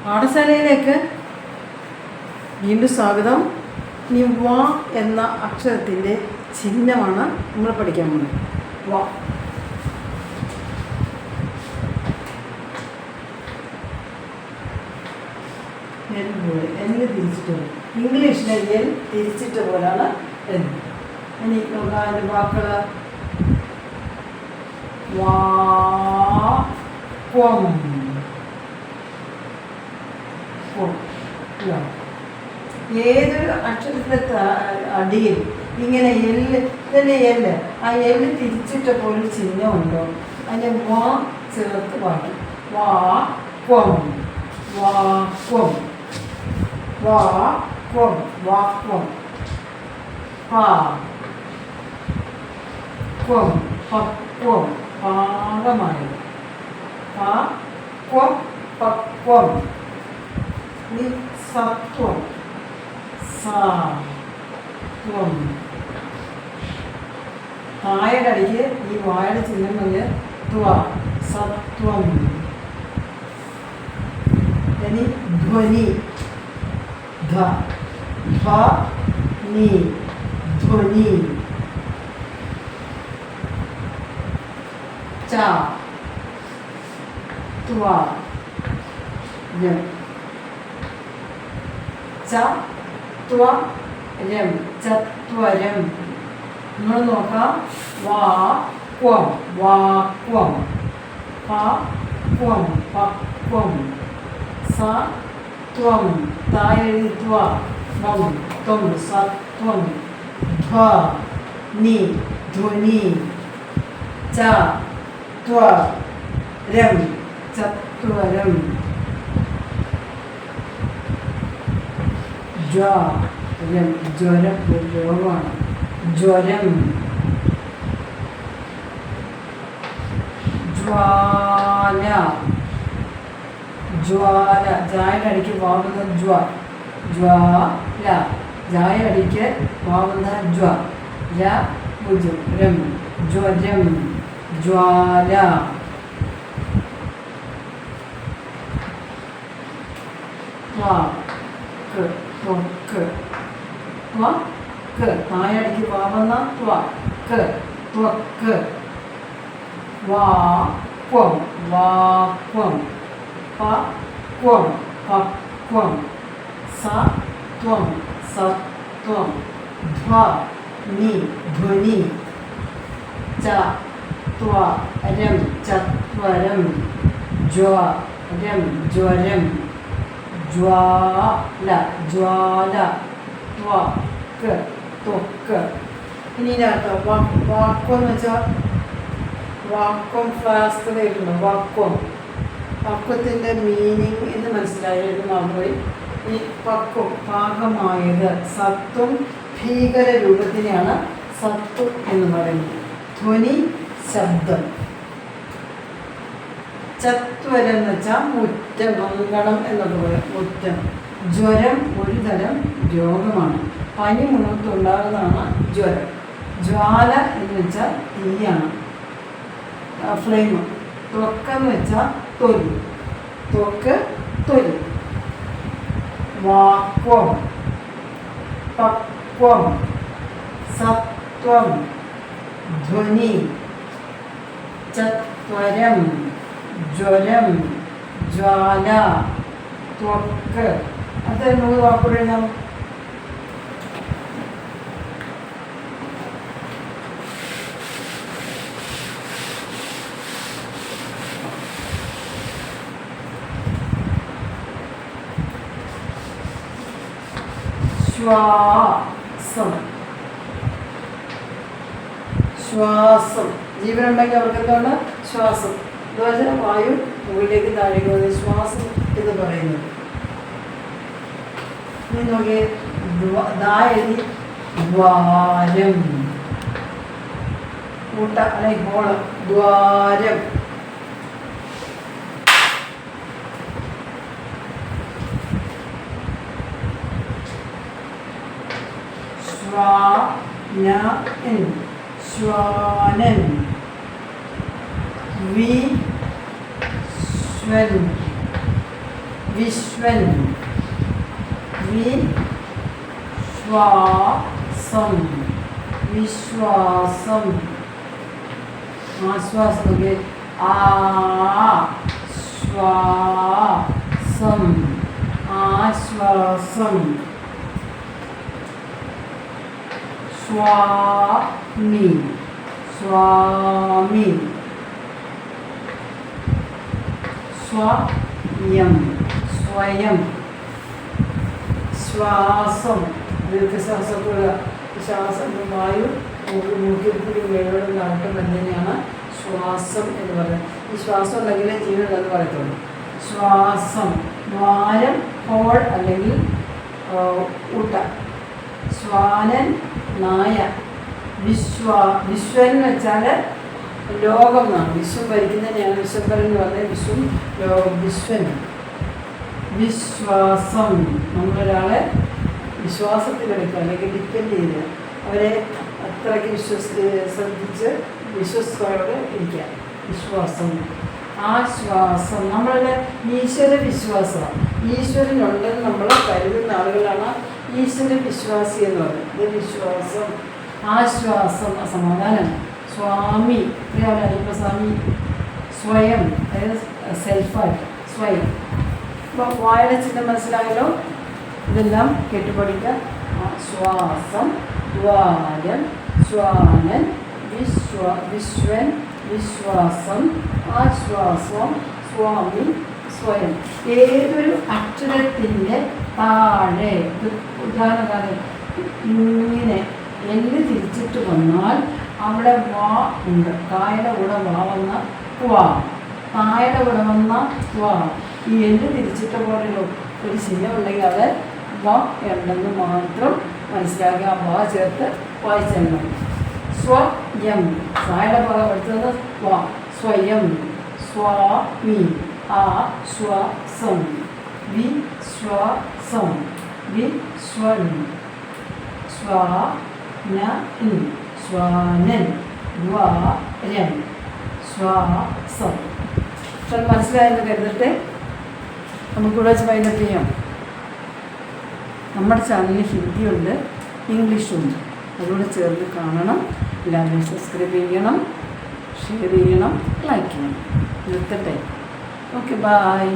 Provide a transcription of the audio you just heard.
പാഠശാലയിലേക്ക് വീണ്ടും സ്വാഗതം. ഇനി വ എന്ന അക്ഷരത്തിൻ്റെ ചിഹ്നമാണ് നമ്മൾ പഠിക്കാൻ പോകുന്നത്. വ എൽ പോലെ എല്ല് തിരിച്ചിട്ട് പോലെ, ഇംഗ്ലീഷിലെ എൽ തിരിച്ചിട്ട് പോലാണ് എൽ. ഇനി നോക്കാം അതിൻ്റെ വാക്കുകൾ. വാക്വം, ഏതൊരു അക്ഷരത്തിൻ്റെ അടിയിൽ ഇങ്ങനെ എല്ല് തന്നെ എല്ല്, ആ എല്ല് തിരിച്ചിട്ട പോലെ ചിഹ്നമുണ്ടോ അതിൻ്റെ വാ ചേർത്ത് പാടും. വാക്വം, വാക്വം, വാക്വം, വാക്വം. പാക്വം, പക്വം, പാകമായത്. പാക്വം, പക്വം. സത്വം, സാത്വം. താഴെ അടിക്ക് ഈ വായുടെ ചിഹ്നം വന്ന് ത്വ, സത്വം. ഇനി ധ്വനി, ധ, ധ, നി, ധ്വനി. ച, ത്വ, രം. ചത്വരം, ചത്വരം. നമ്മൾ നോക്കാം. വാക്വം, വാക്വം. പക്വം, പക്വം. സത്വം, താഴെ ത്വം, ത്വം, സത്വം. ധ്വനി, ധ്വനി. ചത്വരം, ചത്വരം. ജ്വരം, ജ്വരം ഒരു രോഗമാണ്. ജ്വരം. ജ്വാല, ജ്വാല. ജായുടെ അടിക്ക് വാവുന്ന ജ്വ, ജ്വാല. ജായ അടിക്ക് വാവുന്ന ജ്വ, ര, ഭുജം, രം. ജ്വരം, ജ്വാല. ത്വക്ക്, ത്വക്ക്. താഴടിക്ക് പാവുന്ന ത്വക്ക്, ത്വക്ക്. വാക്വം, വാക്വം. പക്വം, പക്വം. സത്വം, സത്വം. ധ്വനി, ധ്വനി. ചത്വരം, ചത്വരം. ജ്വരം, ജ്വരം. ജ്വാല, ജ്വാല. ത്വക്ക്, ത്വക്ക്. ഇനി വാക്വം എന്ന് വെച്ചാൽ വാക്വം ഫ്ലാസ്ക് കേൾക്കുന്നു. വാക്വം, പക്വത്തിൻ്റെ മീനിങ് എന്ന് മനസ്സിലായത് മറന്നുപോയി. ഈ പക്വം, പാകമായത്. സത്വം, ഭീകര രൂപത്തിനെയാണ് സത്വം എന്ന് പറയുന്നത്. ധ്വനി, ശബ്ദം. ചത്വരം എന്ന് വെച്ചാൽ മുറ്റം, അങ്കണം എന്നതുപോലെ മുറ്റം. ജ്വരം ഒരു തരം രോഗമാണ്. പനി മുഖത്തുണ്ടാകുന്നതാണ് ജ്വരം. ജ്വാല എന്ന് വെച്ചാൽ തീയാണ്, ഫ്ലെയിം. ത്വക്കെന്ന് വെച്ചാൽ തൊലി, ത്വക്ക്, തൊലി. വാക്വം, പക്വം. സത്വം, ധ്വനി. ചത്വരം, ജ്വരം, ജ്വാല, ത്വക്ക്. അത് 3 വാക്കുകൾ എഴുതാം. ശ്വാസം, ശ്വാസം. ജീവനുണ്ടെങ്കിൽ അവർക്ക് എന്താണ്? ശ്വാസം. അതുപോലെ വായു മുകളിലേക്ക് താഴേക്ക് വന്ന് ശ്വാസം എന്ന് പറയുന്നത്. ഇനി നോക്കിയേ, ദായരി ദ്വാരം, കൂട്ട അല്ലെങ്കിൽ ഗോളം. ദ്വാരം. ശ്വാനൻ, ശ്വാനൻ. വിശ്വൻ, വിശ്വൻ വിശ്വാസം വിശ്വാസം ആശ്വാസം ആശ്വാസം ആശ്വാസം സ്വാമി സ്വാമി സ്വയം സ്വയം ശ്വാസം ദീർഘശ്വാസത്തോടെ ശ്വാസം വായു മൂക്കിൽ കൂടി മേലോട്ട് നടത്തും എന്നതിനെയാണ് ശ്വാസം എന്ന് പറയുന്നത്. ഈ ശ്വാസം ഉണ്ടെങ്കിലേ ജീവനുണ്ടെന്ന് പറയത്തുള്ളൂ. ശ്വാസം ദ്വാരം ഹോൾ അല്ലെങ്കിൽ ഊട്ട. ശ്വാനൻ നായ. വിശ്വൻ എന്ന് വെച്ചാൽ ലോകം എന്നാണ്. വിശ്വം ഭരിക്കുന്നതിനെയാണ് വിശ്വംഭരൻ എന്ന് പറഞ്ഞാൽ വിശ്വം ലോകം. വിശ്വൻ വിശ്വാസം നമ്മളൊരാളെ വിശ്വാസത്തിലെടുക്കുക അല്ലെങ്കിൽ ഡിപ്പെൻഡ് ചെയ്ത് അവരെ അത്രയ്ക്ക് ശ്രദ്ധിച്ച് വിശ്വസ്തയോടെ ഇരിക്കുക. വിശ്വാസം ആശ്വാസം നമ്മളുടെ ഈശ്വര വിശ്വാസമാണ്. ഈശ്വരനുണ്ടെന്ന് നമ്മൾ കരുതുന്ന ആളുകളാണ് ഈശ്വര വിശ്വാസി എന്ന് പറയുന്നത്. ഇത് വിശ്വാസം ആശ്വാസം സമാധാനം. സ്വാമി ഇപ്പോൾ സ്വാമി സ്വയം അതായത് സെൽഫായിട്ട് സ്വയം. അപ്പോൾ വായുടെ ചിഹ്നം മനസ്സിലായല്ലോ. ഇതെല്ലാം കേട്ടുപഠിക്കുക. ശ്വാസം ദ്വാരം ശ്വാനൻ വിശ്വൻ വിശ്വാസം ആശ്വാസം സ്വാമി സ്വയം. ഏതൊരു അക്ഷരത്തിൻ്റെ താഴെ ഉദാഹരണം ഇങ്ങനെ എല്ല് തിരിച്ചിട്ട് വന്നാൽ അവിടെ വാ ഉണ്ട്. കായുടെ കൂടെ വാ വന്ന വാ, തായുടെ കൂടെ വന്ന വാ. ഈ എല്ല് തിരിച്ചിട്ട പോലെ ഒരു ചിഹ്നം ഉണ്ടെങ്കിൽ അത് വാ ഉണ്ടെന്ന് മാത്രം മനസ്സിലാക്കുക. വാ ചേർത്ത് വായിച്ചെണ്ണം. സ്വയം സായുടെ ഭാഗം എടുത്തത് വാ. സ്വയം സ്വാമി ആശ്വാസം വിശ്വാസം വിശ്വൻ സ്വാനൻ സ്വാനൻ ദ്വാരം ശ്വാസം. മനസ്സിലായെന്ന് കരുതട്ടെ. നമുക്കിവിടെ വെച്ച് വൈൻഡപ്പ് ചെയ്യാം. നമ്മുടെ ചാനലിൽ ഹിന്ദിയുണ്ട്, ഇംഗ്ലീഷുണ്ട്. അതുകൂടെ ചേർന്ന് കാണണം. എല്ലാവരും സബ്സ്ക്രൈബ് ചെയ്യണം, ഷെയർ ചെയ്യണം, ലൈക്ക് ചെയ്യണം. നിർത്തട്ടെ. Okay, by.